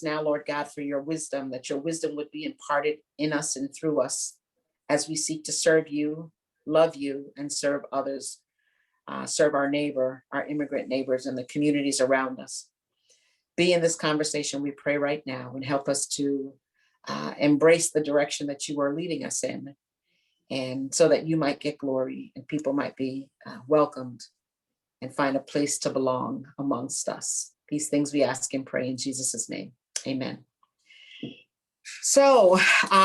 now, Lord God, for your wisdom, that your wisdom would be imparted in us and through us as we seek to serve you, love you, and serve others, serve our neighbor, our immigrant neighbors, and the communities around us. Be in this conversation, we pray right now, and help us to embrace the direction that you are leading us in, and so that you might get glory and people might be welcomed and find a place to belong amongst us. These things we ask and pray in Jesus' name. Amen. So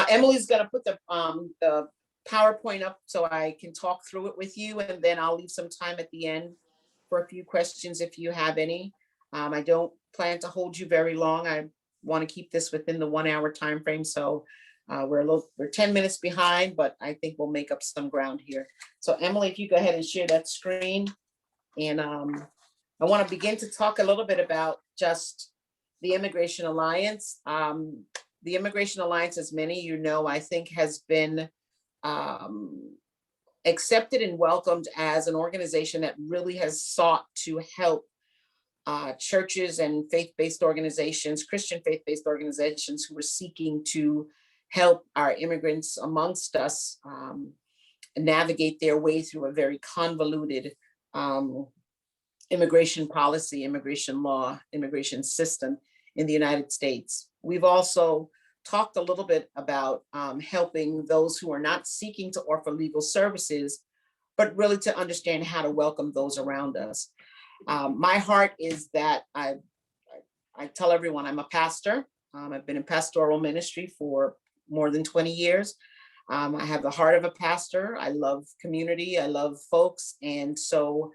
Emily's going to put the PowerPoint up so I can talk through it with you, and then I'll leave some time at the end for a few questions if you have any. I don't plan to hold you very long. I want to keep this within the 1 hour time frame. So we're 10 minutes behind, but I think we'll make up some ground here. So Emily, if you go ahead and share that screen. And I want to begin to talk a little bit about just the Immigration Alliance. The Immigration Alliance, as many of you know, I think has been accepted and welcomed as an organization that really has sought to help churches and faith-based organizations, Christian faith-based organizations who are seeking to help our immigrants amongst us navigate their way through a very convoluted immigration policy, immigration law, immigration system in the United States. We've also talked a little bit about helping those who are not seeking to offer legal services, but really to understand how to welcome those around us. My heart is that I tell everyone I'm a pastor. I've been in pastoral ministry for more than 20 years. I have the heart of a pastor. I love community. I love folks. And so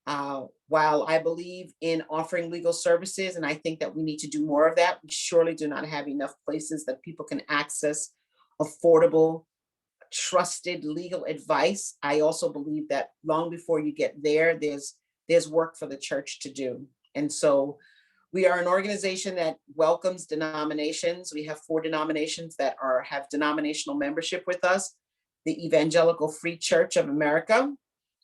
while I believe in offering legal services, and I think that we need to do more of that, we surely do not have enough places that people can access affordable, trusted legal advice. I also believe that long before you get there, there's work for the church to do. And so we are an organization that welcomes denominations. We have 4 denominations that have denominational membership with us: the Evangelical Free Church of America,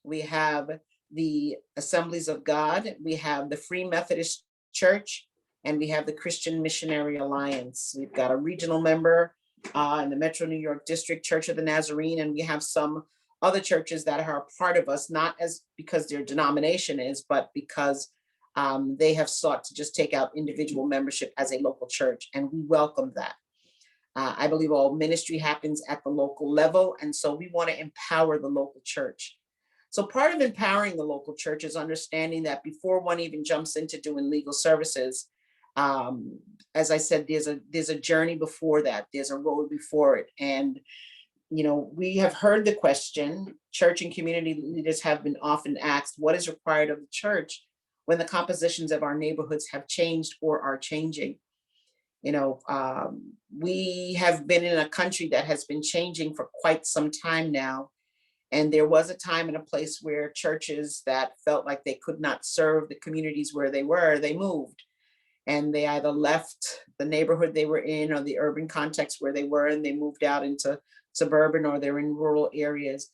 we have the Assemblies of God, we have the Free Methodist Church, and we have the Christian Missionary Alliance. We've got a regional member in the Metro New York District Church of the Nazarene, and we have some other churches that are a part of us, not as because their denomination is, but because they have sought to just take out individual membership as a local church, and we welcome that. I believe all ministry happens at the local level, and so we want to empower the local church. So part of empowering the local church is understanding that before one even jumps into doing legal services, as I said, there's a journey before that. There's a road before it. And, you know, we have heard the question, church and community leaders have been often asked, what is required of the church when the compositions of our neighborhoods have changed or are changing? You know, we have been in a country that has been changing for quite some time now. And there was a time and a place where churches that felt like they could not serve the communities where they were, they moved. And they either left the neighborhood they were in or the urban context where they were, and they moved out into suburban, or they're in rural areas.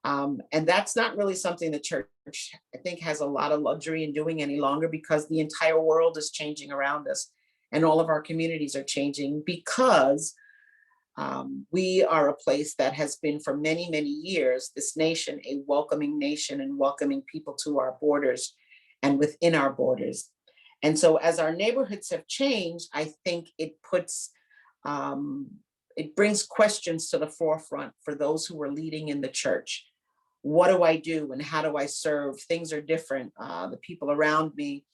And that's not really something the church, I think, has a lot of luxury in doing any longer, because the entire world is changing around us, and all of our communities are changing, because we are a place that has been for many, many years, this nation, a welcoming nation and welcoming people to our borders and within our borders. And so as our neighborhoods have changed, I think it brings questions to the forefront for those who are leading in the church. What do I do and how do I serve? Things are different. The people around me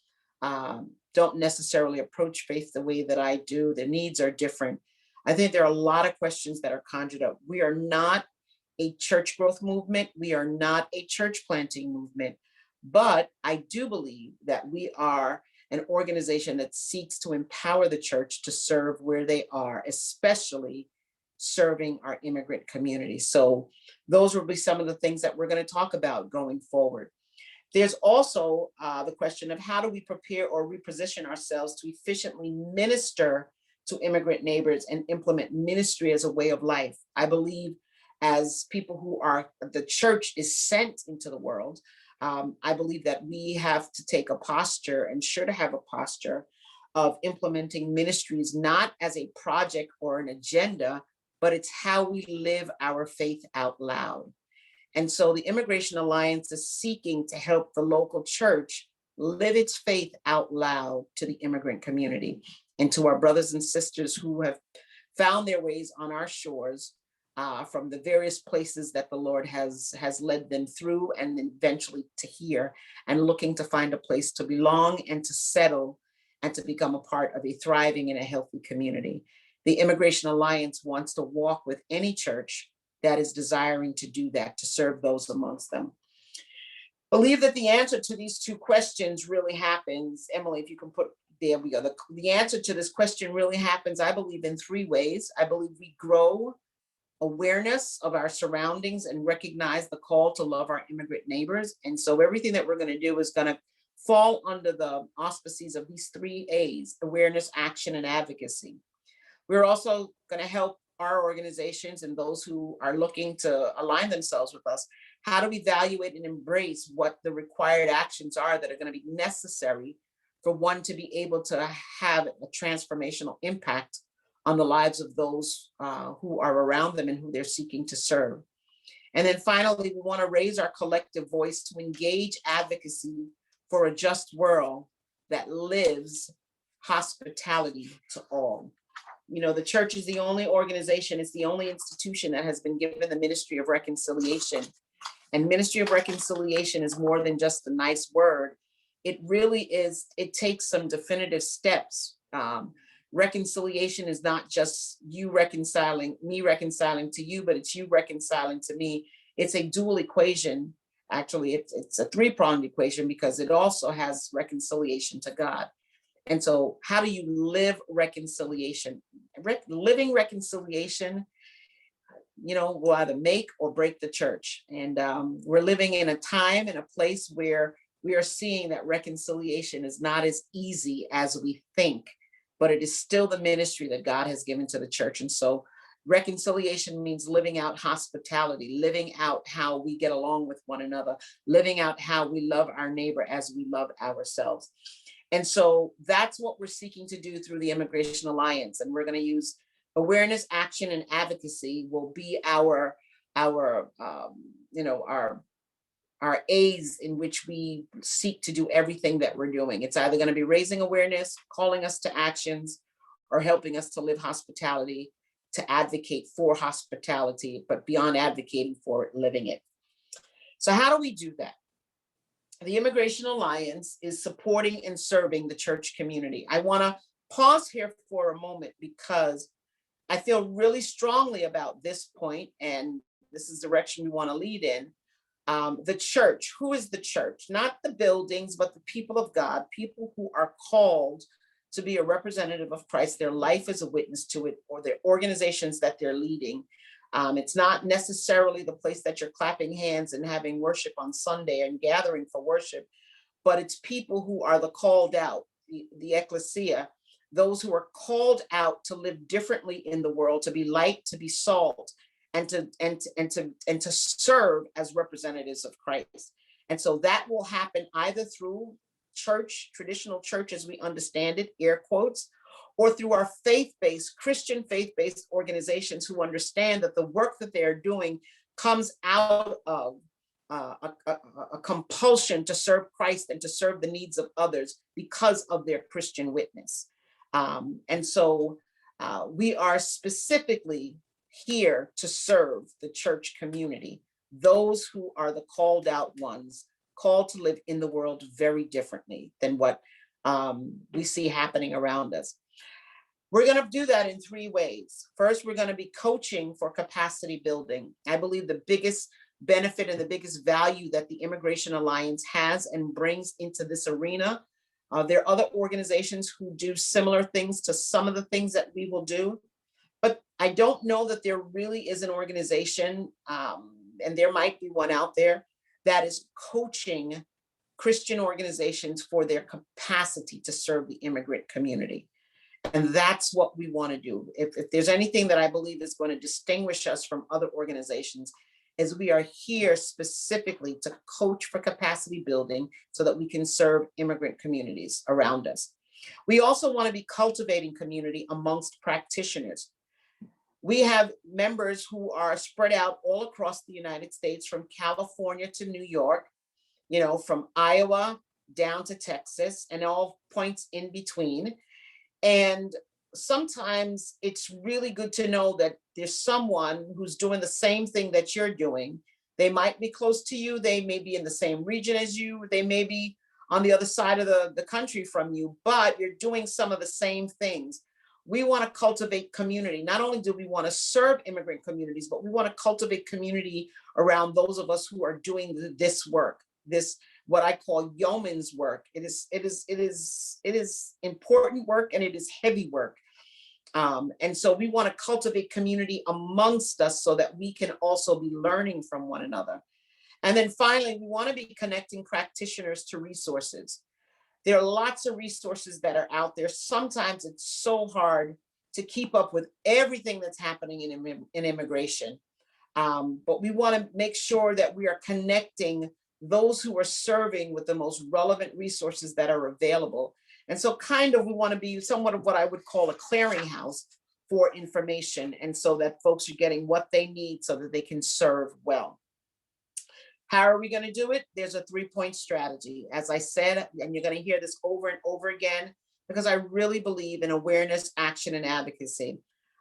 don't necessarily approach faith the way that I do. The needs are different. I think there are a lot of questions that are conjured up. We are not a church growth movement. We are not a church planting movement. But I do believe that we are an organization that seeks to empower the church to serve where they are, especially serving our immigrant community. So those will be some of the things that we're going to talk about going forward. There's also the question of how do we prepare or reposition ourselves to efficiently minister to immigrant neighbors and implement ministry as a way of life. I believe as people who are, the church is sent into the world, I believe that we have to take a posture and sure to have a posture of implementing ministries, not as a project or an agenda, but it's how we live our faith out loud. And so the Immigration Alliance is seeking to help the local church live its faith out loud to the immigrant community and to our brothers and sisters who have found their ways on our shores from the various places that the Lord has led them through and eventually to here, and looking to find a place to belong and to settle and to become a part of a thriving and a healthy community. The Immigration Alliance wants to walk with any church that is desiring to do that, to serve those amongst them. Believe that the answer to these two questions really happens. Emily, if you can put, there we go. The answer to this question really happens, I believe, in three ways. I believe we grow awareness of our surroundings and recognize the call to love our immigrant neighbors. And so everything that we're going to do is going to fall under the auspices of these three A's: awareness, action, and advocacy. We're also going to help our organizations and those who are looking to align themselves with us, how to evaluate and embrace what the required actions are that are going to be necessary for one to be able to have a transformational impact on the lives of those who are around them and who they're seeking to serve. And then finally, we want to raise our collective voice to engage advocacy for a just world that lives hospitality to all. You know, the church is the only organization, it's the only institution that has been given the ministry of reconciliation. And ministry of reconciliation is more than just a nice word. It really is, it takes some definitive steps. Reconciliation is not just you reconciling, me reconciling to you, but it's you reconciling to me. It's a dual equation. Actually, it's a three-pronged equation because it also has reconciliation to God. And so how do you live reconciliation? Living reconciliation, you know, will either make or break the church. And we're living in a time and a place where we are seeing that reconciliation is not as easy as we think, but it is still the ministry that God has given to the church. And so reconciliation means living out hospitality, living out how we get along with one another, living out how we love our neighbor as we love ourselves. And so that's what we're seeking to do through the Immigration Alliance. And we're going to use awareness, action, and advocacy will be our A's in which we seek to do everything that we're doing. It's either going to be raising awareness, calling us to actions, or helping us to live hospitality, to advocate for hospitality, but beyond advocating for it, living it. So how do we do that? The Immigration Alliance is supporting and serving the church community. I want to pause here for a moment because I feel really strongly about this point, and this is the direction we want to lead in. The church, who is the church? Not the buildings, but the people of God, people who are called to be a representative of Christ. Their life is a witness to it, or their organizations that they're leading. It's not necessarily the place that you're clapping hands and having worship on Sunday and gathering for worship, but it's people who are the called out, the ecclesia, those who are called out to live differently in the world, to be light, to be salt, and to serve as representatives of Christ. And so that will happen either through church, traditional church as we understand it, air quotes, or through our faith-based, Christian faith-based organizations who understand that the work that they're doing comes out of a compulsion to serve Christ and to serve the needs of others because of their Christian witness. And so we are specifically here to serve the church community, those who are the called out ones, called to live in the world very differently than what we see happening around us. We're going to do that in three ways. First, we're going to be coaching for capacity building. I believe the biggest benefit and the biggest value that the Immigration Alliance has and brings into this arena. There are other organizations who do similar things to some of the things that we will do, but I don't know that there really is an organization, and there might be one out there, that is coaching Christian organizations for their capacity to serve the immigrant community. And that's what we want to do. If there's anything that I believe is going to distinguish us from other organizations, is we are here specifically to coach for capacity building so that we can serve immigrant communities around us. We also want to be cultivating community amongst practitioners. We have members who are spread out all across the United States, from California to New York, from Iowa down to Texas, and all points in between. And sometimes it's really good to know that there's someone who's doing the same thing that you're doing. They might be close to you, they may be in the same region as you, they may be on the other side of the country from you, but you're doing some of the same things. We want to cultivate community. Not only do we want to serve immigrant communities, but we want to cultivate community around those of us who are doing this work, this what I call yeoman's work. It is important work, and it is heavy work. And so we want to cultivate community amongst us so that we can also be learning from one another. And then finally, we want to be connecting practitioners to resources. There are lots of resources that are out there. Sometimes it's so hard to keep up with everything that's happening in immigration. But we want to make sure that we are connecting those who are serving with the most relevant resources that are available. And so we want to be somewhat of what I would call a clearinghouse for information, and so that folks are getting what they need so that they can serve well. How are we going to do it? There's a 3-point strategy. As I said, and you're going to hear this over and over again, because I really believe in awareness, action, and advocacy.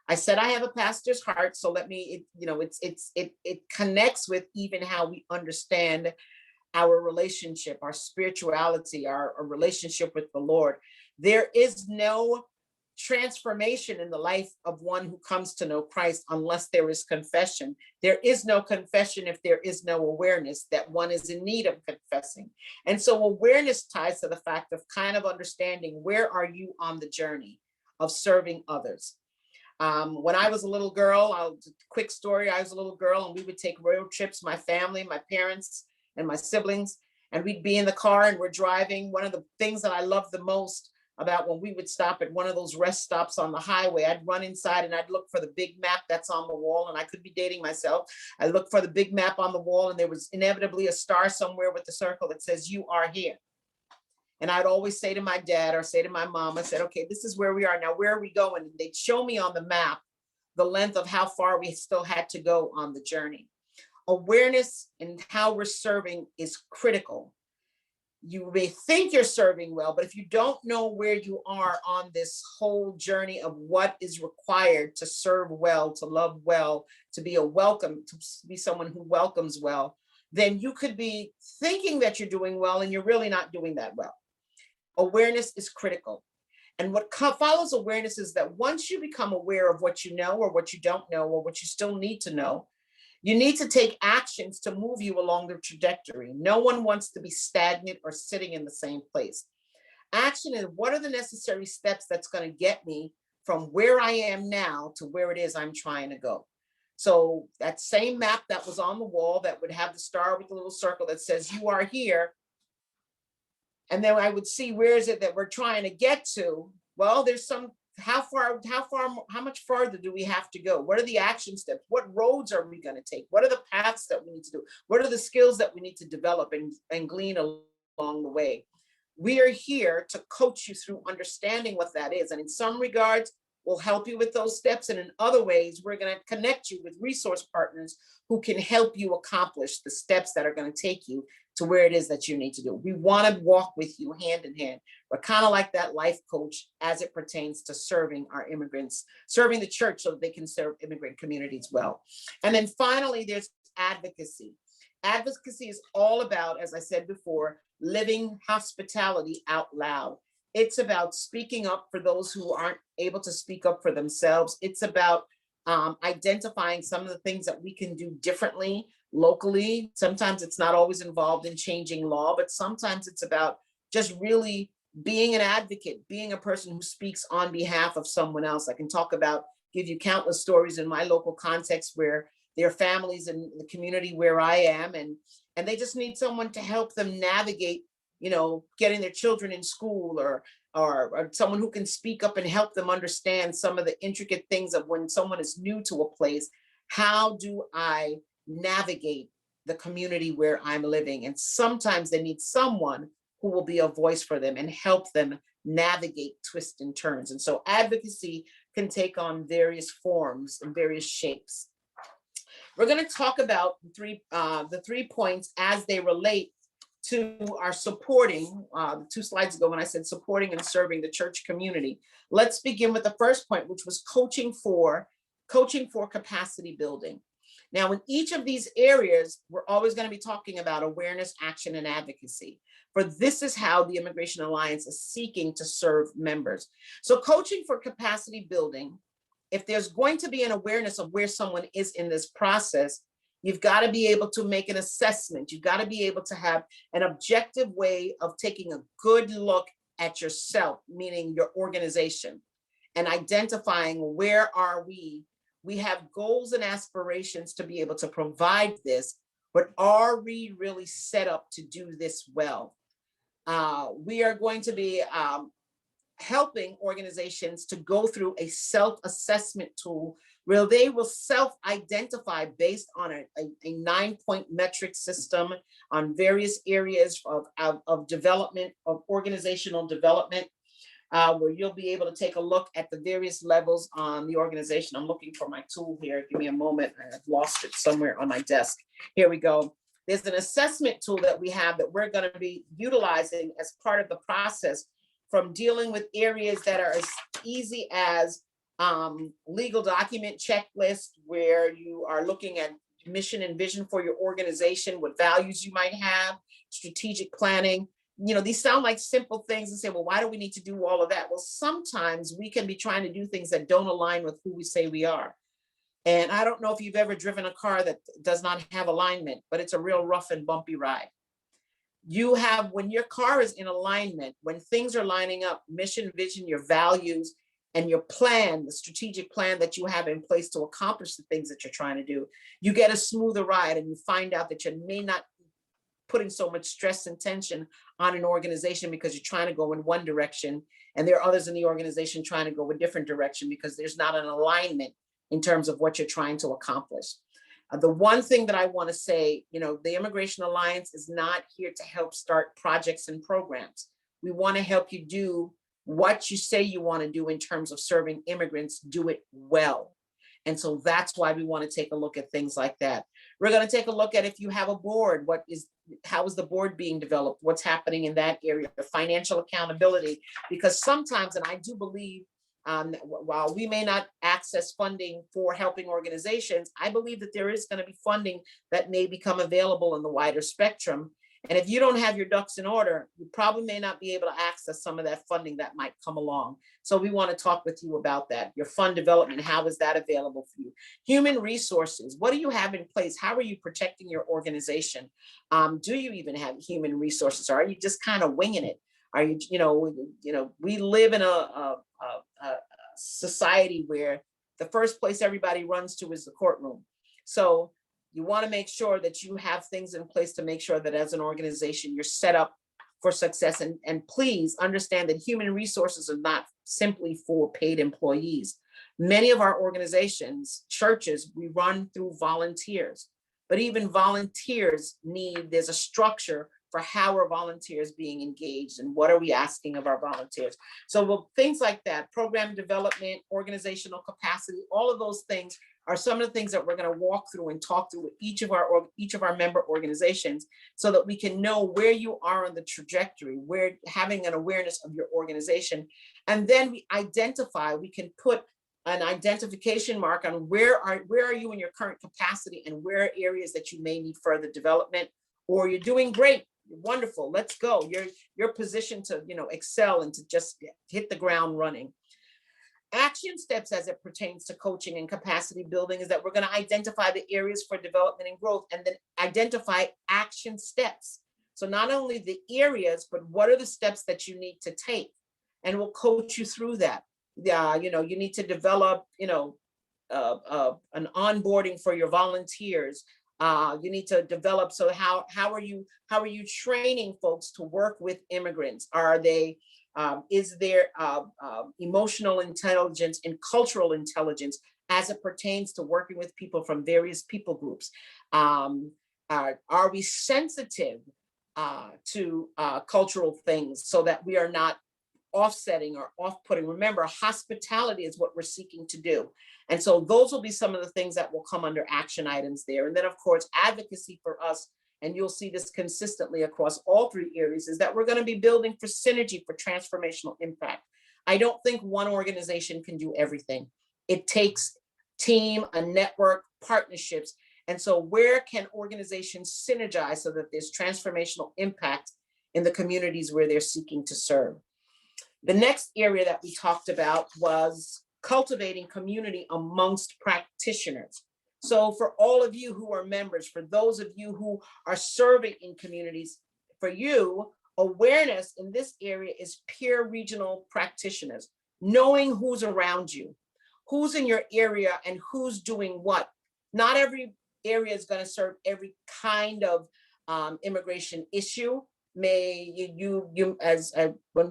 I said I have a pastor's heart, so it connects with even how we understand our relationship, our spirituality, our relationship with the Lord. There is no transformation in the life of one who comes to know Christ unless there is confession. There is no confession if there is no awareness that one is in need of confessing. And so awareness ties to the fact of kind of understanding, where are you on the journey of serving others? When I was a little girl, quick story, I was a little girl, and we would take road trips, my family, my parents, and my siblings, and we'd be in the car and we're driving. One of the things that I loved the most about when we would stop at one of those rest stops on the highway, I'd run inside and I'd look for the big map that's on the wall, and I could be dating myself. I looked for the big map on the wall, and there was inevitably a star somewhere with the circle that says, "You are here." And I'd always say to my dad or say to my mom, I said, "Okay, this is where we are. Now, where are we going?" And they'd show me on the map the length of how far we still had to go on the journey. Awareness and how we're serving is critical. You may think you're serving well, but if you don't know where you are on this whole journey of what is required to serve well, to love well, to be to be someone who welcomes well, then you could be thinking that you're doing well and you're really not doing that well. Awareness is critical. And what follows awareness is that once you become aware of what you know or what you don't know or what you still need to know, you need to take actions to move you along the trajectory. No one wants to be stagnant or sitting in the same place. Action is, what are the necessary steps that's going to get me from where I am now to where it is I'm trying to go? So that same map that was on the wall that would have the star with the little circle that says, "You are here." And then I would see, where is it that we're trying to get to? Well, there's how much farther do we have to go? What are the action steps? What roads are we going to take? What are the paths that we need to do? What are the skills that we need to develop and glean along the way? We are here to coach you through understanding what that is. And in some regards, we'll help you with those steps. And in other ways, we're going to connect you with resource partners who can help you accomplish the steps that are going to take you to where it is that you need to do. We want to walk with you hand in hand. We're kind of like that life coach as it pertains to serving our immigrants, serving the church so that they can serve immigrant communities well. And then finally, there's advocacy. Advocacy is all about, as I said before, living hospitality out loud. It's about speaking up for those who aren't able to speak up for themselves. It's about identifying some of the things that we can do differently locally. Sometimes it's not always involved in changing law, but sometimes it's about just really being an advocate, being a person who speaks on behalf of someone else. I can give you countless stories in my local context where there are families in the community where I am, and they just need someone to help them navigate, getting their children in school, or someone who can speak up and help them understand some of the intricate things of when someone is new to a place. How do I navigate the community where I'm living? And sometimes they need someone who will be a voice for them and help them navigate twists and turns. And so advocacy can take on various forms and various shapes. We're going to talk about the 3 points as they relate to our supporting, 2 slides ago when I said supporting and serving the church community. Let's begin with the first point, which was coaching for capacity building. Now, in each of these areas, we're always going to be talking about awareness, action, and advocacy. For this is how the Immigration Alliance is seeking to serve members. So coaching for capacity building, if there's going to be an awareness of where someone is in this process, you've got to be able to make an assessment. You've got to be able to have an objective way of taking a good look at yourself, meaning your organization, and identifying where are we. We have goals and aspirations to be able to provide this, but are we really set up to do this well? We are going to be helping organizations to go through a self-assessment tool where they will self-identify based on a 9-point metric system on various areas of development, of organizational development, where you'll be able to take a look at the various levels on the organization. I'm looking for my tool here. Give me a moment. I've lost it somewhere on my desk. Here we go. There's an assessment tool that we have that we're going to be utilizing as part of the process, from dealing with areas that are as easy as legal document checklist, where you are looking at mission and vision for your organization, what values you might have, strategic planning. You know, these sound like simple things and say, well, why do we need to do all of that? Well, sometimes we can be trying to do things that don't align with who we say we are. And I don't know if you've ever driven a car that does not have alignment, but it's a real rough and bumpy ride. When your car is in alignment, when things are lining up, mission, vision, your values, and your plan, the strategic plan that you have in place to accomplish the things that you're trying to do, you get a smoother ride, and you find out that you may not putting so much stress and tension on an organization because you're trying to go in one direction, and there are others in the organization trying to go a different direction because there's not an alignment in terms of what you're trying to accomplish. The one thing that I want to say, the Immigration Alliance is not here to help start projects and programs. We want to help you do what you say you want to do in terms of serving immigrants, do it well. And so that's why we want to take a look at things like that. We're going to take a look at, if you have a board, how is the board being developed? What's happening in that area? The financial accountability, because sometimes, and I do believe, while we may not access funding for helping organizations, I believe that there is going to be funding that may become available in the wider spectrum. And if you don't have your ducks in order, you probably may not be able to access some of that funding that might come along. So we want to talk with you about that. Your fund development, how is that available for you? Human resources, what do you have in place? How are you protecting your organization? Do you even have human resources? Or are you just kind of winging it? Are you, we live in a society where the first place everybody runs to is the courtroom. So you want to make sure that you have things in place to make sure that as an organization, you're set up for success. And please understand that human resources are not simply for paid employees. Many of our organizations, churches, we run through volunteers, but even volunteers there's a structure for how are volunteers being engaged and what are we asking of our volunteers. So things like that, program development, organizational capacity, all of those things are some of the things that we're going to walk through and talk through with each of our member organizations, so that we can know where you are on the trajectory, where having an awareness of your organization. And then we can put an identification mark on where are you in your current capacity, and where are areas that you may need further development, or you're doing great. Wonderful, let's go. You're positioned to excel and to just hit the ground running. Action steps as it pertains to coaching and capacity building is that we're going to identify the areas for development and growth, and then identify action steps. So not only the areas, but what are the steps that you need to take, and we'll coach you through that. You need to develop an onboarding for your volunteers. You need to develop. So how are you training folks to work with immigrants? Is there emotional intelligence and cultural intelligence as it pertains to working with people from various people groups? Are we sensitive to cultural things, so that we are not offsetting or off-putting. Remember, hospitality is what we're seeking to do. And so those will be some of the things that will come under action items there. And then, of course, advocacy for us, and you'll see this consistently across all three areas, is that we're going to be building for synergy for transformational impact. I don't think one organization can do everything. It takes team, a network, partnerships. And so where can organizations synergize so that there's transformational impact in the communities where they're seeking to serve? The next area that we talked about was cultivating community amongst practitioners. So for all of you who are members, for those of you who are serving in communities, for you, awareness in this area is peer regional practitioners, knowing who's around you, who's in your area and who's doing what. Not every area is going to serve every kind of immigration issue. When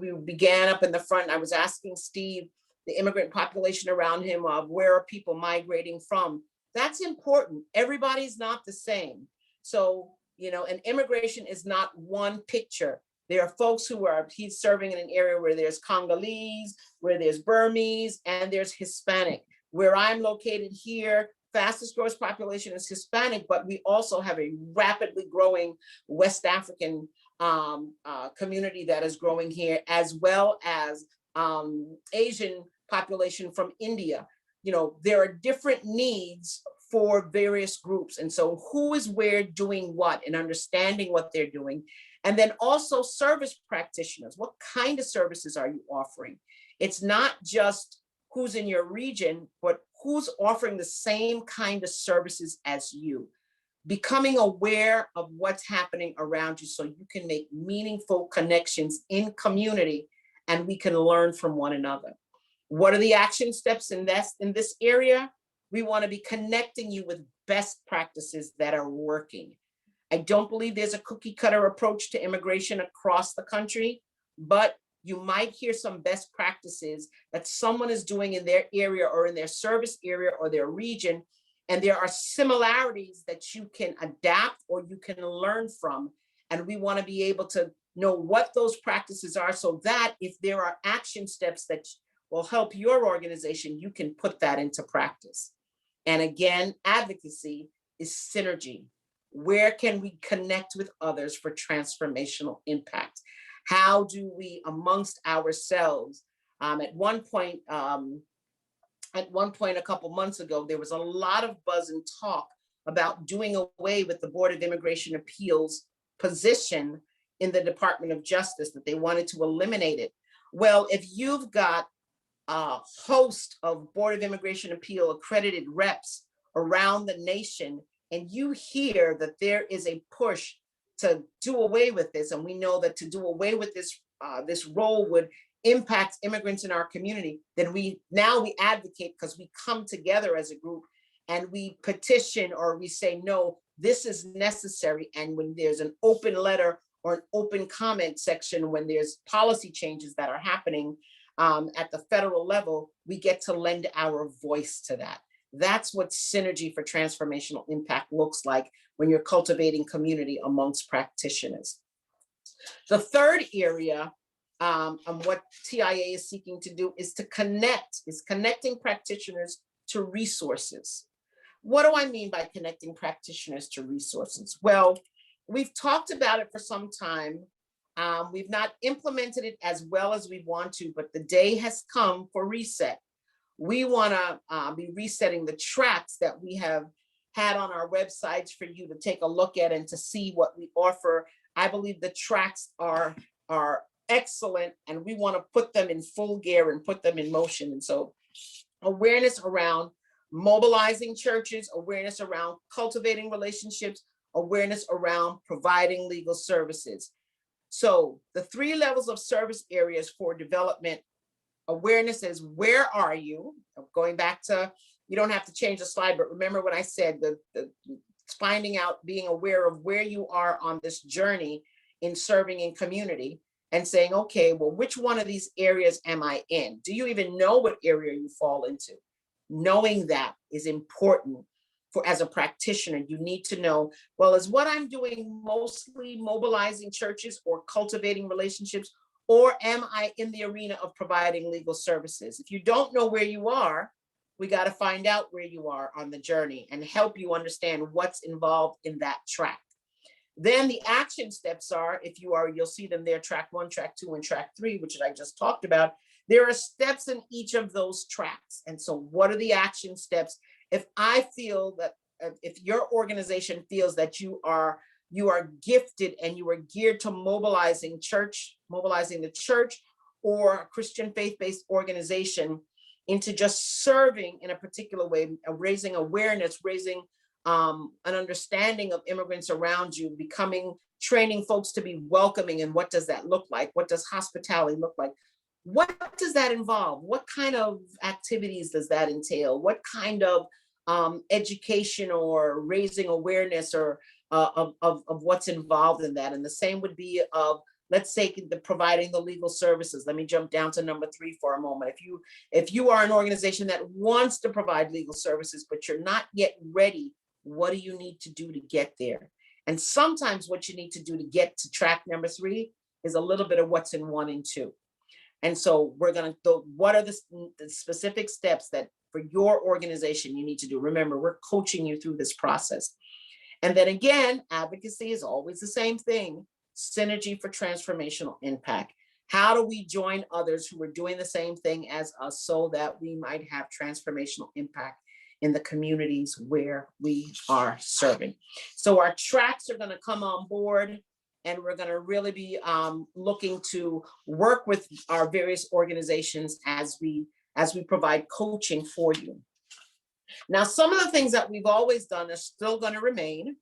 we began up in the front, I was asking Steve, the immigrant population around him, of where are people migrating from? That's important. Everybody's not the same. So, and immigration is not one picture. There are folks he's serving in an area where there's Congolese, where there's Burmese, and there's Hispanic. Where I'm located here, fastest growth population is Hispanic, but we also have a rapidly growing West African community that is growing here, as well as Asian population from India. There are different needs for various groups. And so who is where doing what, and understanding what they're doing. And then also service practitioners. What kind of services are you offering? It's not just who's in your region, but who's offering the same kind of services as you. Becoming aware of what's happening around you so you can make meaningful connections in community, and we can learn from one another. What are the action steps in this area? We want to be connecting you with best practices that are working. I don't believe there's a cookie cutter approach to immigration across the country, but you might hear some best practices that someone is doing in their area or in their service area or their region. And there are similarities that you can adapt or you can learn from. And we want to be able to know what those practices are, so that if there are action steps that will help your organization, you can put that into practice. And again, advocacy is synergy. Where can we connect with others for transformational impact? How do we, amongst ourselves, at one point a couple months ago, there was a lot of buzz and talk about doing away with the Board of Immigration Appeals position in the Department of Justice, that they wanted to eliminate it. Well, if you've got a host of Board of Immigration Appeal accredited reps around the nation, and you hear that there is a push to do away with this, and we know that to do away with this role would impact immigrants in our community, then we advocate, because we come together as a group and we petition, or we say, no, this is necessary. And when there's an open letter or an open comment section, when there's policy changes that are happening at the federal level, we get to lend our voice to that. That's what synergy for transformational impact looks like when you're cultivating community amongst practitioners. The third area and what TIA is seeking to do is connecting practitioners to resources. What do I mean by connecting practitioners to resources? Well, we've talked about it for some time. We've not implemented it as well as we want to, but the day has come for reset. We want to be resetting the tracks that we have had on our websites for you to take a look at and to see what we offer. I believe the tracks are excellent, and we want to put them in full gear and put them in motion. And so awareness around mobilizing churches, awareness around cultivating relationships, awareness around providing legal services. So the 3 levels of service areas for development. Awareness is, where are you? Going back to, you don't have to change the slide, but remember what I said, the finding out, being aware of where you are on this journey in serving in community, and saying, okay, well, which one of these areas am I in? Do you even know what area you fall into? Knowing that is important. As a practitioner, you need to know, well, is what I'm doing mostly mobilizing churches or cultivating relationships, or am I in the arena of providing legal services? If you don't know where you are, we got to find out where you are on the journey and help you understand what's involved in that track. Then the action steps are, if you are, you'll see them there, track 1, track 2, and track 3, which I just talked about. There are steps in each of those tracks. And so what are the action steps? If I feel that, if your organization feels that you are gifted and you are geared to mobilizing the church or a Christian faith-based organization into just serving in a particular way, raising awareness, raising an understanding of immigrants around you, training folks to be welcoming. And what does that look like? What does hospitality look like? What does that involve? What kind of activities does that entail? What kind of education or raising awareness or of what's involved in that? And the same would be of, let's say, providing the legal services. Let me jump down to number 3 for a moment. If you are an organization that wants to provide legal services, but you're not yet ready, what do you need to do to get there? And sometimes what you need to do to get to track number 3 is a little bit of what's in 1 and 2. And so we're going to, what are the specific steps that for your organization you need to do? Remember, we're coaching you through this process. And then again, advocacy is always the same thing. Synergy for transformational impact. How do we join others who are doing the same thing as us so that we might have transformational impact in the communities where we are serving? So our tracks are going to come on board, and we're going to really be looking to work with our various organizations as we provide coaching for you. Now, some of the things that we've always done are still going to remain.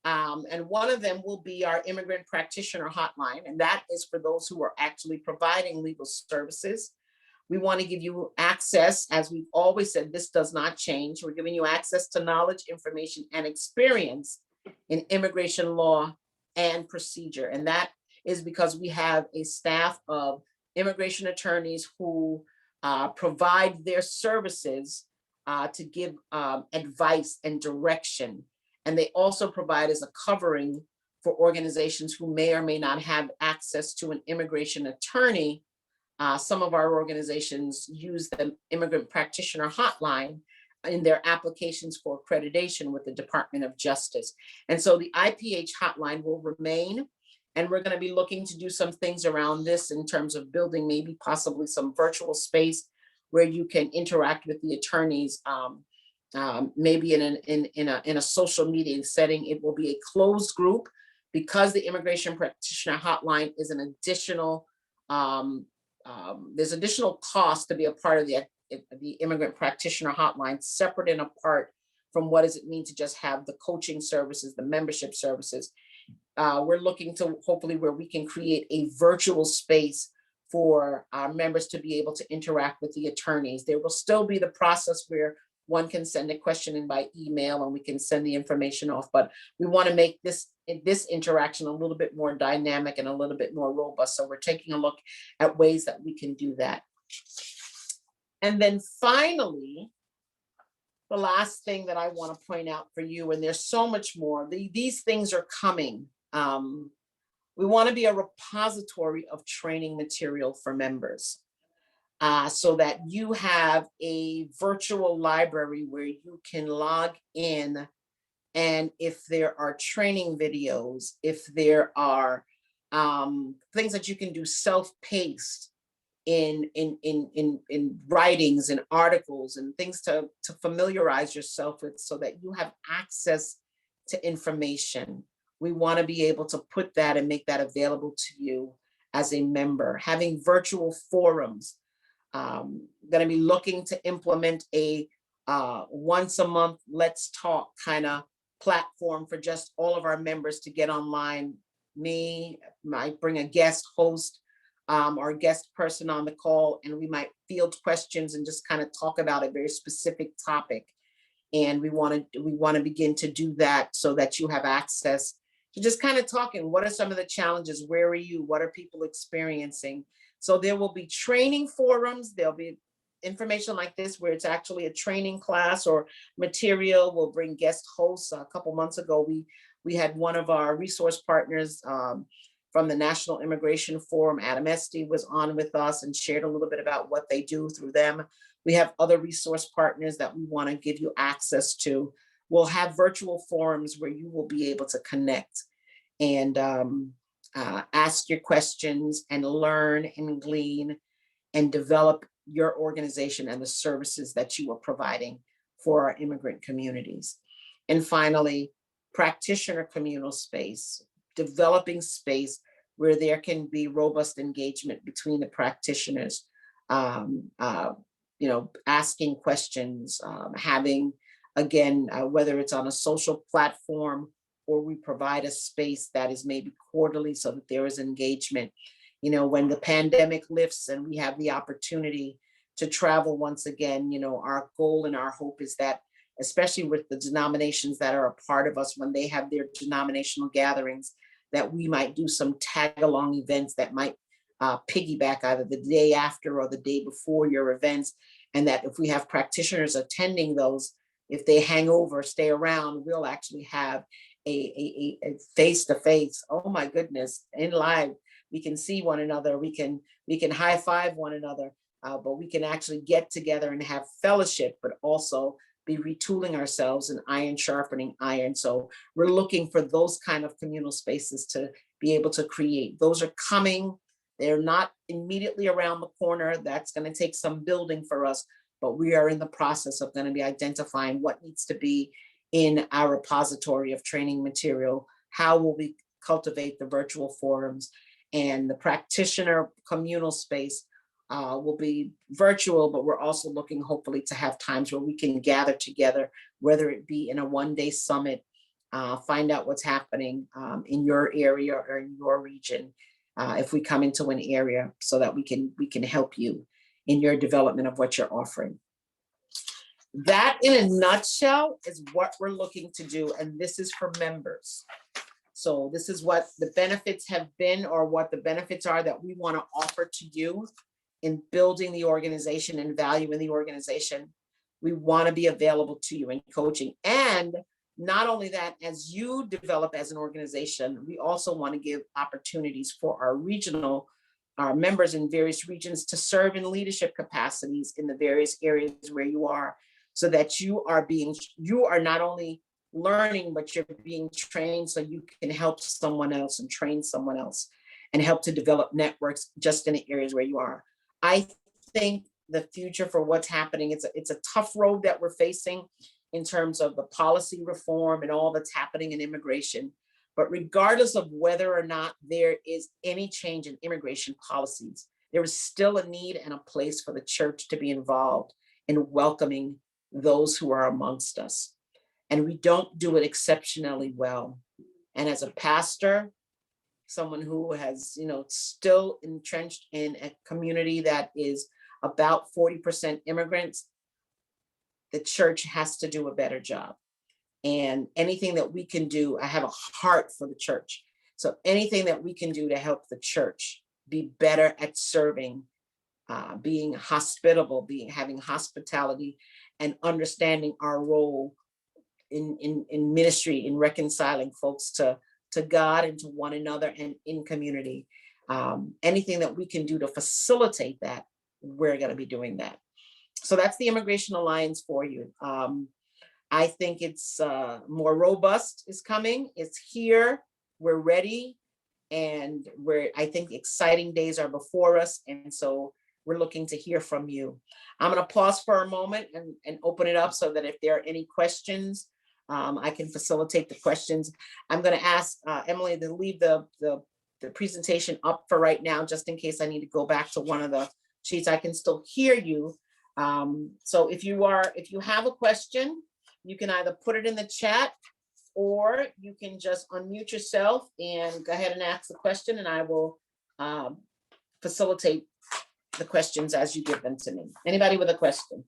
And one of them will be our Immigrant Practitioner Hotline. And that is for those who are actually providing legal services. We want to give you access, as we've always said, this does not change. We're giving you access to knowledge, information, and experience in immigration law and procedure. And that is because we have a staff of immigration attorneys who provide their services to give advice and direction. And they also provide as a covering for organizations who may or may not have access to an immigration attorney. Some of our organizations use the Immigrant Practitioner Hotline in their applications for accreditation with the Department of Justice. And so the IPH hotline will remain, and we're going to be looking to do some things around this in terms of building maybe possibly some virtual space where you can interact with the attorneys, maybe in a social media setting. It will be a closed group because the Immigration Practitioner Hotline is an additional, there's additional cost to be a part of the Immigrant Practitioner Hotline, separate and apart from what does it mean to just have the coaching services, the membership services. We're looking to hopefully where we can create a virtual space for our members to be able to interact with the attorneys. There will still be the process where one can send a question in by email and we can send the information off, but we want to make this interaction a little bit more dynamic and a little bit more robust. So we're taking a look at ways that we can do that. And then finally, the last thing that I want to point out for you, and there's so much more, these things are coming. We want to be a repository of training material for members. So that you have a virtual library where you can log in, and if there are training videos, if there are things that you can do self-paced in writings and articles and things to familiarize yourself with so that you have access to information. We want to be able to put that and make that available to you as a member. Having virtual forums. Going to be looking to implement a once a month let's talk kind of platform for just all of our members to get online. Me might bring a guest host or guest person on the call, and we might field questions and just kind of talk about a very specific topic. And we want to begin to do that so that you have access to just kind of talking. What are some of the challenges? Where are you? What are people experiencing? So there will be training forums. There'll be information like this where it's actually a training class or material. We'll bring guest hosts. A couple months ago, we had one of our resource partners from the National Immigration Forum. Adam Esty was on with us and shared a little bit about what they do through them. We have other resource partners that we want to give you access to. We'll have virtual forums where you will be able to connect and ask your questions and learn and glean and develop your organization and the services that you are providing for our immigrant communities. And finally, practitioner communal space, developing space where there can be robust engagement between the practitioners, asking questions, having, again, whether it's on a social platform or we provide a space that is maybe quarterly so that there is engagement. When the pandemic lifts and we have the opportunity to travel once again, our goal and our hope is that, especially with the denominations that are a part of us, when they have their denominational gatherings, that we might do some tag-along events that might piggyback either the day after or the day before your events. And that if we have practitioners attending those, if they hang over, stay around, we'll actually have a face-to-face, oh my goodness, in live. We can see one another, we can high five one another, but we can actually get together and have fellowship, but also be retooling ourselves and iron sharpening iron. So we're looking for those kind of communal spaces to be able to create. Those are coming. They're not immediately around the corner. That's going to take some building for us, but we are in the process of going to be identifying what needs to be in our repository of training material. How will we cultivate the virtual forums? And the practitioner communal space will be virtual, but we're also looking hopefully to have times where we can gather together, whether it be in a one-day summit, find out what's happening in your area or in your region, if we come into an area, so that we can help you in your development of what you're offering. That in a nutshell is what we're looking to do, and this is for members. So this is what the benefits have been, or what the benefits are that we want to offer to you in building the organization and value in the organization. We want to be available to you in coaching. And not only that, as you develop as an organization, we also want to give opportunities for our members in various regions to serve in leadership capacities in the various areas where you are, so that you are not only learning, but you're being trained so you can help someone else and train someone else and help to develop networks just in the areas where you are. I think the future for what's happening, it's a tough road that we're facing in terms of the policy reform and all that's happening in immigration. But regardless of whether or not there is any change in immigration policies, there is still a need and a place for the church to be involved in welcoming those who are amongst us. And we don't do it exceptionally well. And as a pastor, someone who has, still entrenched in a community that is about 40% immigrants, the church has to do a better job. And anything that we can do, I have a heart for the church. So anything that we can do to help the church be better at serving, being hospitable, having hospitality, and understanding our role in ministry, in reconciling folks to God and to one another and in community. Anything that we can do to facilitate that, we're going to be doing that. So that's the Immigration Alliance for you. I think it's more robust is coming. It's here. We're ready. And I think exciting days are before us. And so we're looking to hear from you. I'm going to pause for a moment and open it up so that if there are any questions, I can facilitate the questions. I'm going to ask Emily to leave the presentation up for right now, just in case I need to go back to one of the sheets. I can still hear you. So if you have a question, you can either put it in the chat, or you can just unmute yourself and go ahead and ask the question, and I will facilitate the questions as you give them to me. Anybody with a question?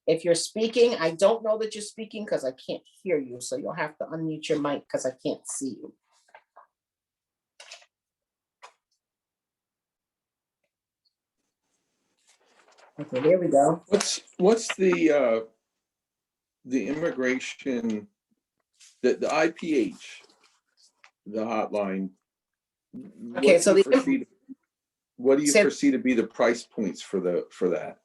If you're speaking, I don't know that you're speaking because I can't hear you. So you'll have to unmute your mic because I can't see you. Okay, there we go. What's the immigration, the IPH, the hotline? Okay, so What do you foresee to be the price points for that?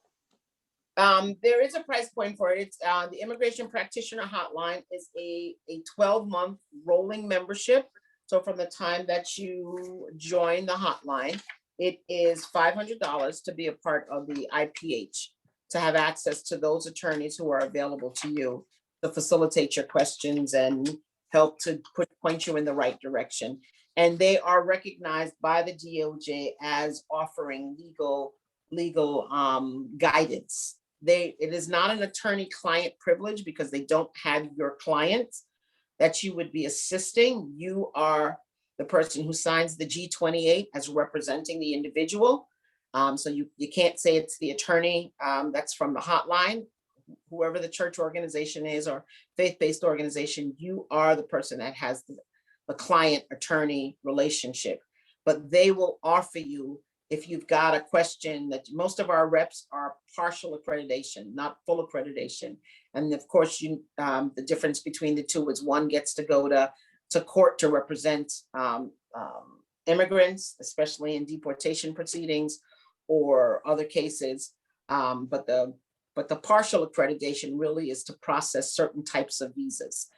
there is a price point for it. It's the Immigration Practitioner Hotline is a 12-month rolling membership. So from the time that you join the hotline, it is $500 to be a part of the IPH, to have access to those attorneys who are available to you to facilitate your questions and help to point you in the right direction. And they are recognized by the DOJ as offering legal guidance. It is not an attorney-client privilege because they don't have your clients that you would be assisting. You are the person who signs the G-28 as representing the individual. So you can't say it's the attorney that's from the hotline, whoever the church organization is or faith-based organization. You are the person that has the client-attorney relationship. But they will offer you, if you've got a question, that most of our reps are partial accreditation, not full accreditation. And of course, the difference between the two is one gets to go to court to represent immigrants, especially in deportation proceedings or other cases. But the partial accreditation really is to process certain types of visas.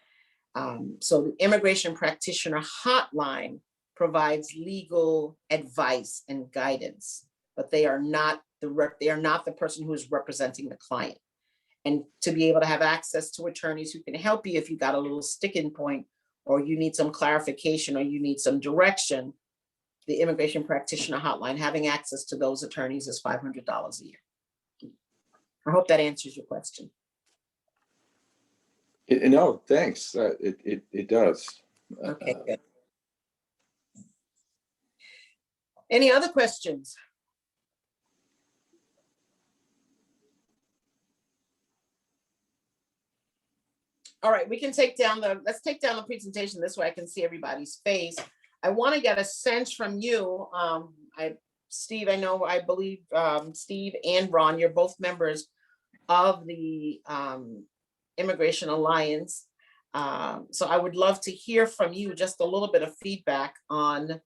So the Immigration Practitioner Hotline provides legal advice and guidance, but they are not the person who is representing the client. And to be able to have access to attorneys who can help you if you got a little sticking point, or you need some clarification, or you need some direction, the Immigration Practitioner Hotline, having access to those attorneys is $500 a year. I hope that answers your question. No, thanks. It does. Okay, good. Any other questions? All right, let's take down the presentation. This way I can see everybody's face. I want to get a sense from you. Steve, I believe Steve and Ron, you're both members of the Immigration Alliance. So I would love to hear from you just a little bit of feedback on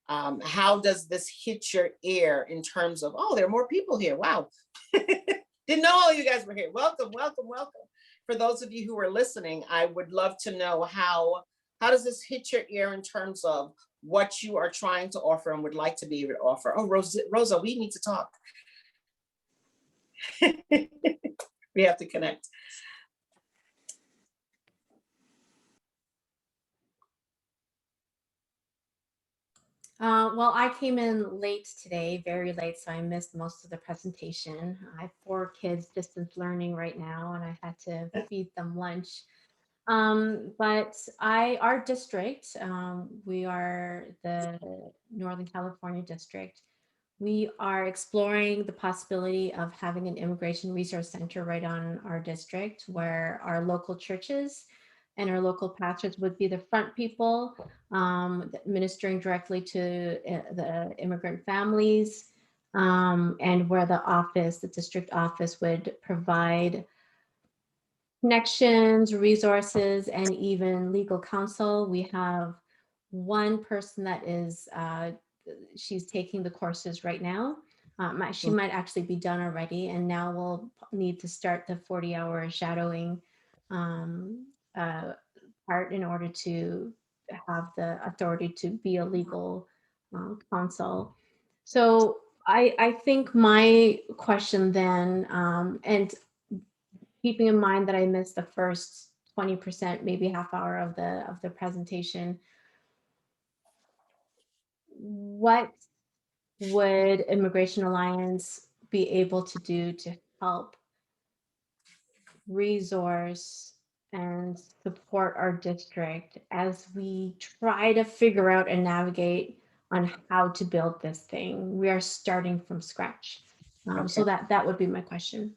how does this hit your ear in terms of, oh, there are more people here. Wow. Didn't know all you guys were here. Welcome, welcome, welcome. For those of you who are listening, I would love to know how does this hit your ear in terms of what you are trying to offer and would like to be able to offer. Oh, Rosa, we need to talk. We have to connect. Well, I came in late today, very late, so I missed most of the presentation. I have 4 kids distance learning right now, and I had to feed them lunch. But our district, we are the Northern California district. We are exploring the possibility of having an immigration resource center right on our district, where our local churches and our local pastors would be the front people, ministering directly to the immigrant families, and where the district office would provide connections, resources, and even legal counsel. We have one person that is, she's taking the courses right now. She might actually be done already, and now we'll need to start the 40-hour shadowing part in order to have the authority to be a legal counsel. So I think my question then, and keeping in mind that I missed the first 20%, maybe half hour of the presentation, what would Immigration Alliance be able to do to help resource and support our district as we try to figure out and navigate on how to build this thing? We are starting from scratch. Okay. So that would be my question.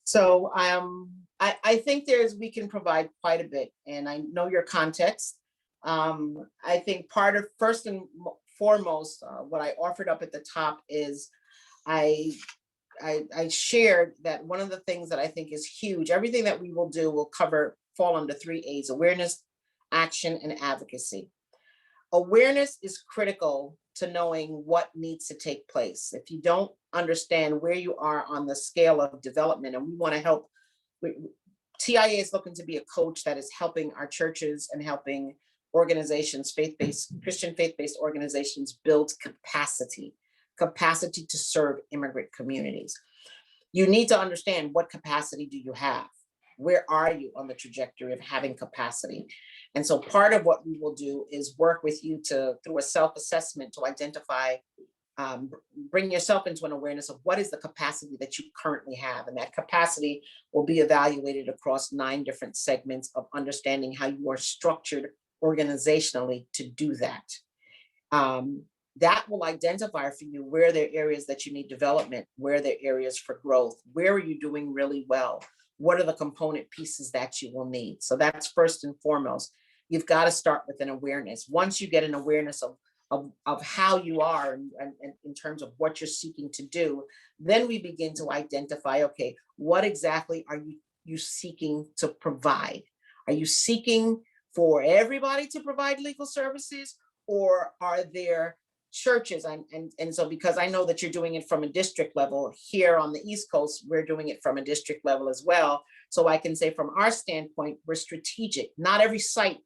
So I think we can provide quite a bit, and I know your context. I think first and foremost, what I offered up at the top is I I shared that one of the things that I think is huge, everything that we will do will fall under 3 A's: awareness, action, and advocacy. Awareness is critical to knowing what needs to take place. If you don't understand where you are on the scale of development, and we want to help, TIA is looking to be a coach that is helping our churches and helping organizations, Christian faith-based organizations, build capacity to serve immigrant communities. You need to understand, what capacity do you have? Where are you on the trajectory of having capacity? And so part of what we will do is work with you through a self-assessment, to identify, bring yourself into an awareness of what is the capacity that you currently have. And that capacity will be evaluated across 9 different segments of understanding how you are structured organizationally to do that. That will identify for you where there are areas that you need development, where there are areas for growth, where are you doing really well, what are the component pieces that you will need. So that's first and foremost. You've got to start with an awareness. Once you get an awareness of how you are and in terms of what you're seeking to do, then we begin to identify, okay, what exactly are you seeking to provide? Are you seeking for everybody to provide legal services, or are there churches? And so, because I know that you're doing it from a district level here on the East Coast, we're doing it from a district level as well. So I can say, from our standpoint, we're strategic. Not every site,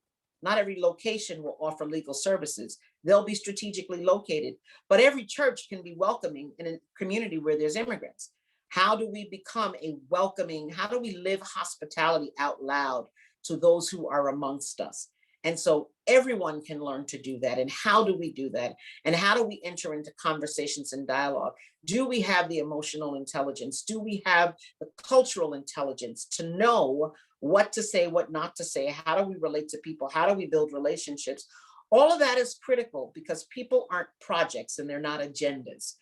not every location will offer legal services. They'll be strategically located, but every church can be welcoming in a community where there's immigrants. How do we become a welcoming, how do we live hospitality out loud to those who are amongst us? And so everyone can learn to do that. And how do we do that? And how do we enter into conversations and dialogue? Do we have the emotional intelligence? Do we have the cultural intelligence to know what to say, what not to say? How do we relate to people? How do we build relationships? All of that is critical, because people aren't projects and they're not agendas.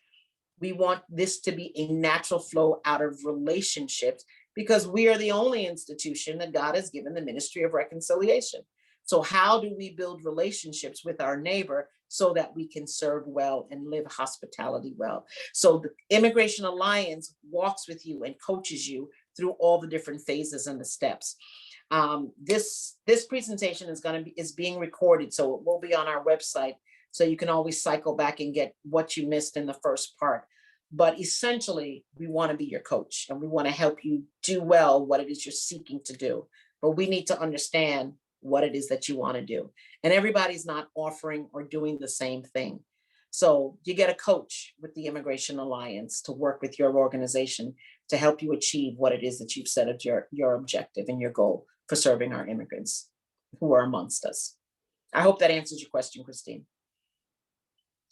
We want this to be a natural flow out of relationships, because we are the only institution that God has given the ministry of reconciliation. So how do we build relationships with our neighbor so that we can serve well and live hospitality well? So the Immigration Alliance walks with you and coaches you through all the different phases and the steps. This presentation is being recorded, so it will be on our website. So you can always cycle back and get what you missed in the first part. But essentially, we want to be your coach, and we want to help you do well what it is you're seeking to do. But we need to understand what it is that you want to do. And everybody's not offering or doing the same thing. So you get a coach with the Immigration Alliance to work with your organization to help you achieve what it is that you've set as your objective and your goal for serving our immigrants who are amongst us. I hope that answers your question, Christine.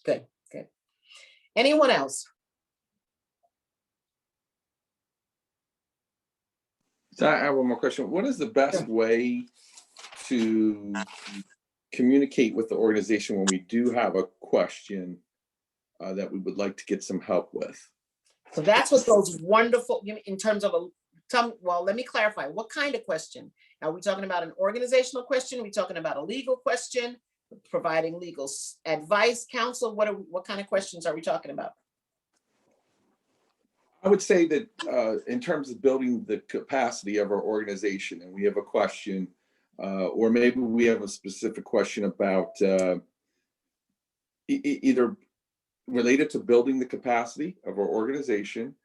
Good, good. Anyone else? So I have one more question. What is the best way to communicate with the organization when we do have a question that we would like to get some help with? So that's what those wonderful, in terms of well, let me clarify. What kind of question? Are we talking about an organizational question? Are we talking about a legal question? Providing legal advice, counsel? What kind of questions are we talking about? I would say that in terms of building the capacity of our organization, and we have a question, or maybe we have a specific question about either related to building the capacity of our organization,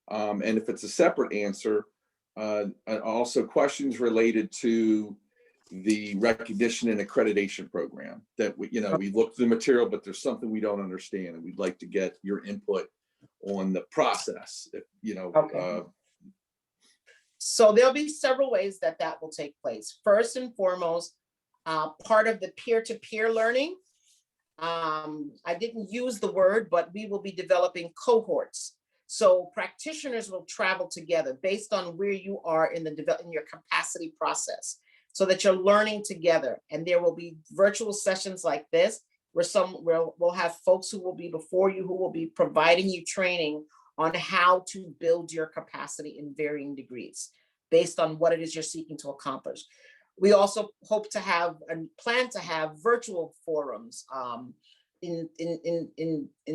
and if it's a separate answer, also questions related to the recognition and accreditation program that we look through the material, but there's something we don't understand, and we'd like to get your input on the process. Okay. So there'll be several ways that will take place. First and foremost, part of the peer-to-peer learning. I didn't use the word, but we will be developing cohorts. So practitioners will travel together based on where you are in your capacity process, so that you're learning together. And there will be virtual sessions like this, where we'll have folks who will be before you, who will be providing you training on how to build your capacity in varying degrees based on what it is you're seeking to accomplish. We also hope to have and plan to have virtual forums in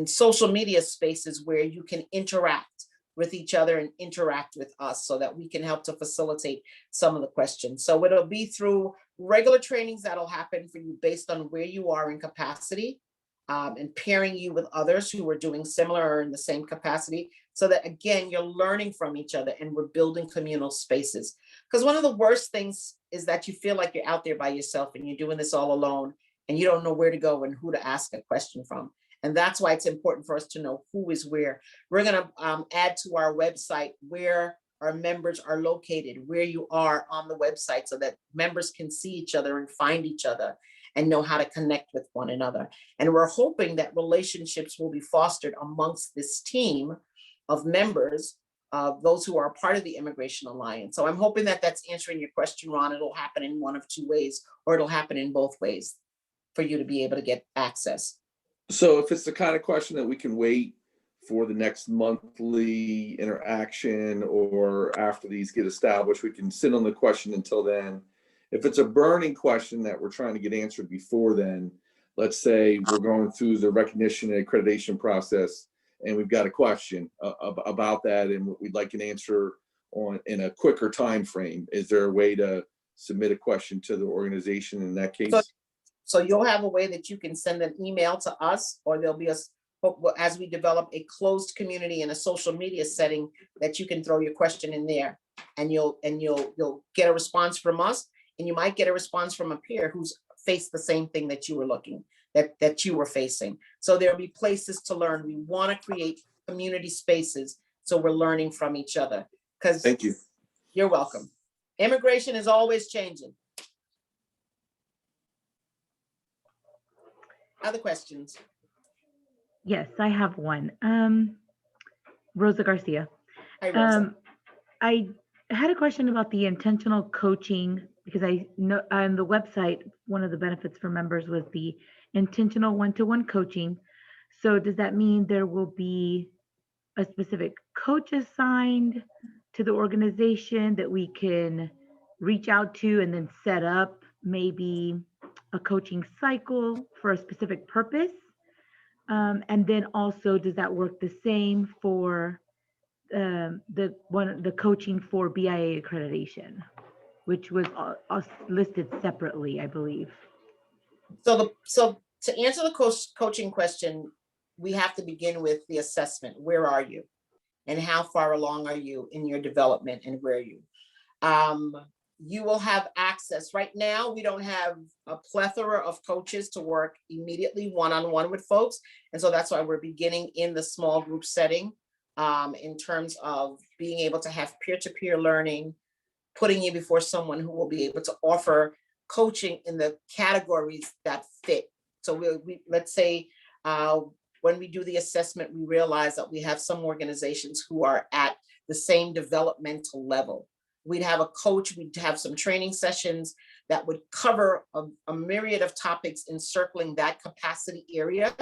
social media spaces where you can interact with each other and interact with us so that we can help to facilitate some of the questions. So it'll be through regular trainings that'll happen for you based on where you are in capacity, and pairing you with others who are doing similar or in the same capacity, so that again, you're learning from each other and we're building communal spaces. Because one of the worst things is that you feel like you're out there by yourself and you're doing this all alone and you don't know where to go and who to ask a question from. And that's why it's important for us to know who is where. We're going to add to our website where our members are located, where you are on the website, so that members can see each other and find each other and know how to connect with one another. And we're hoping that relationships will be fostered amongst this team of members, those who are a part of the Immigration Alliance. So I'm hoping that that's answering your question, Ron. It'll happen in one of two ways, or it'll happen in both ways for you to be able to get access. So if it's the kind of question that we can wait for the next monthly interaction or after these get established, we can sit on the question until then. If it's a burning question that we're trying to get answered before then, let's say we're going through the recognition and accreditation process and we've got a question about that and we'd like an answer on in a quicker time frame, is there a way to submit a question to the organization in that case? So you'll have a way that you can send an email to us, or there'll be as we develop a closed community in a social media setting, that you can throw your question in there and you'll get a response from us, and you might get a response from a peer who's faced the same thing that you were that you were facing. So there'll be places to learn. We want to create community spaces so we're learning from each other. Because Thank you. You're welcome. Immigration is always changing. Other questions? Yes, I have one. Rosa Garcia. Hi, Rosa. I had a question about the intentional coaching, because I know on the website, one of the benefits for members was the intentional one-to-one coaching. So does that mean there will be a specific coach assigned to the organization that we can reach out to and then set up maybe a coaching cycle for a specific purpose? And then also, does that work the same for the coaching for BIA accreditation, which was listed separately, I believe? So to answer the coaching question, we have to begin with the assessment. Where are you? And how far along are you in your development, and where are you? You will have access. Right now, we don't have a plethora of coaches to work immediately one-on-one with folks. And so that's why we're beginning in the small group setting, in terms of being able to have peer-to-peer learning, putting you before someone who will be able to offer coaching in the categories that fit. So let's say when we do the assessment, we realize that we have some organizations who are at the same developmental level. We'd have a coach, we'd have some training sessions that would cover a myriad of topics encircling that capacity area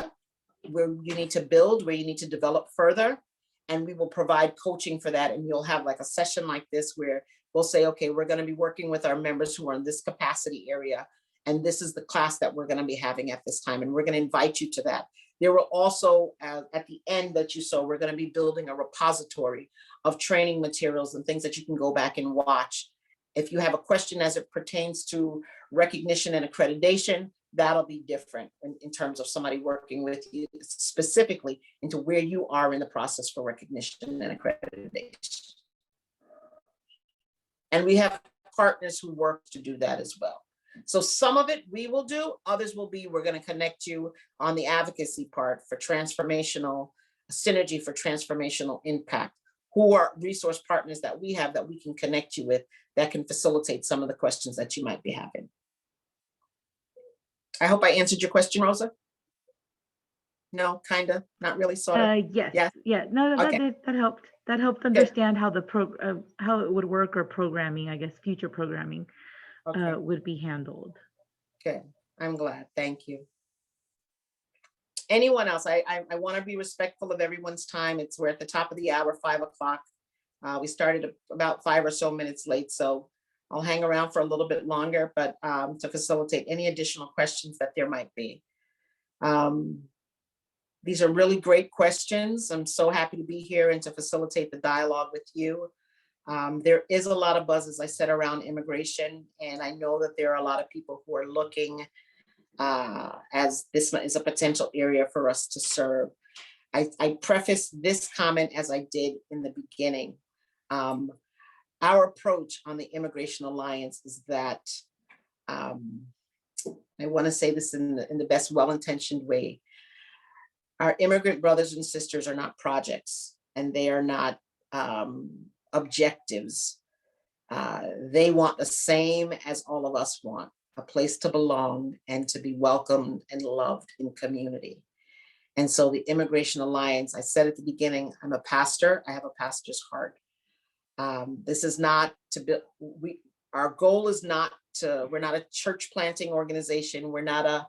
where you need to build, where you need to develop further. And we will provide coaching for that. And you'll have like a session like this where we'll say, okay, we're going to be working with our members who are in this capacity area. And this is the class that we're going to be having at this time. And we're going to invite you to that. There will also, at the end that you saw, we're going to be building a repository of training materials and things that you can go back and watch. If you have a question as it pertains to recognition and accreditation, that'll be different in terms of somebody working with you specifically into where you are in the process for recognition and accreditation. And we have partners who work to do that as well. So some of it we will do, others will be, we're going to connect you on the advocacy part for transformational synergy, for transformational impact, who are resource partners that we have that we can connect you with that can facilitate some of the questions that you might be having. I hope I answered your question, Rosa. No, kind of, not really, sort of. Yes. Yeah. Yeah. No, Okay. that helped. That helped understand how how it would work, or programming, I guess, future programming Okay. would be handled. Good. I'm glad. Thank you. Anyone else? I want to be respectful of everyone's time. We're at the top of the hour, 5 o'clock. We started about 5 or so minutes late, so I'll hang around for a little bit longer, but to facilitate any additional questions that there might be. These are really great questions. I'm so happy to be here and to facilitate the dialogue with you. There is a lot of buzz, as I said, around immigration, and I know that there are a lot of people who are looking as this is a potential area for us to serve. I preface this comment as I did in the beginning. Our approach on the Immigration Alliance is that I want to say this in the best well-intentioned way. Our immigrant brothers and sisters are not projects, and they are not objectives. They want the same as all of us want, a place to belong and to be welcomed and loved in community. And so the Immigration Alliance, I said at the beginning, I'm a pastor, I have a pastor's heart. This is not to build, our goal is not to, we're not a church planting organization. We're not a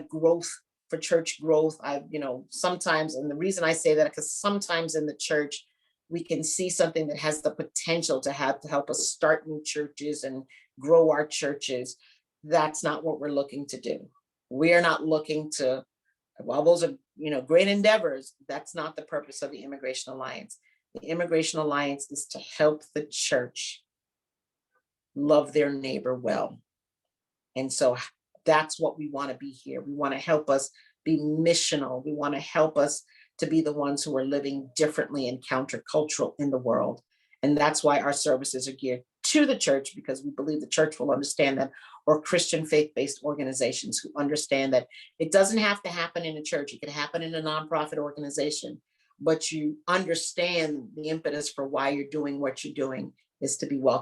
growth for church growth. Sometimes, and the reason I say that, because sometimes in the church, we can see something that has the potential to help us start new churches and grow our churches. That's not what we're looking to do. We are not looking to, while those are, great endeavors, that's not the purpose of the Immigration Alliance. The Immigration Alliance is to help the church love their neighbor well. And so that's what we want to be here. We want to help us be missional. We want to help us to be the ones who are living differently and countercultural in the world. And that's why our services are geared to the church, because we believe the church will understand that, or Christian faith-based organizations who understand that it doesn't have to happen in a church. It can happen in a nonprofit organization, but you understand the impetus for why you're doing what you're doing is to be welcome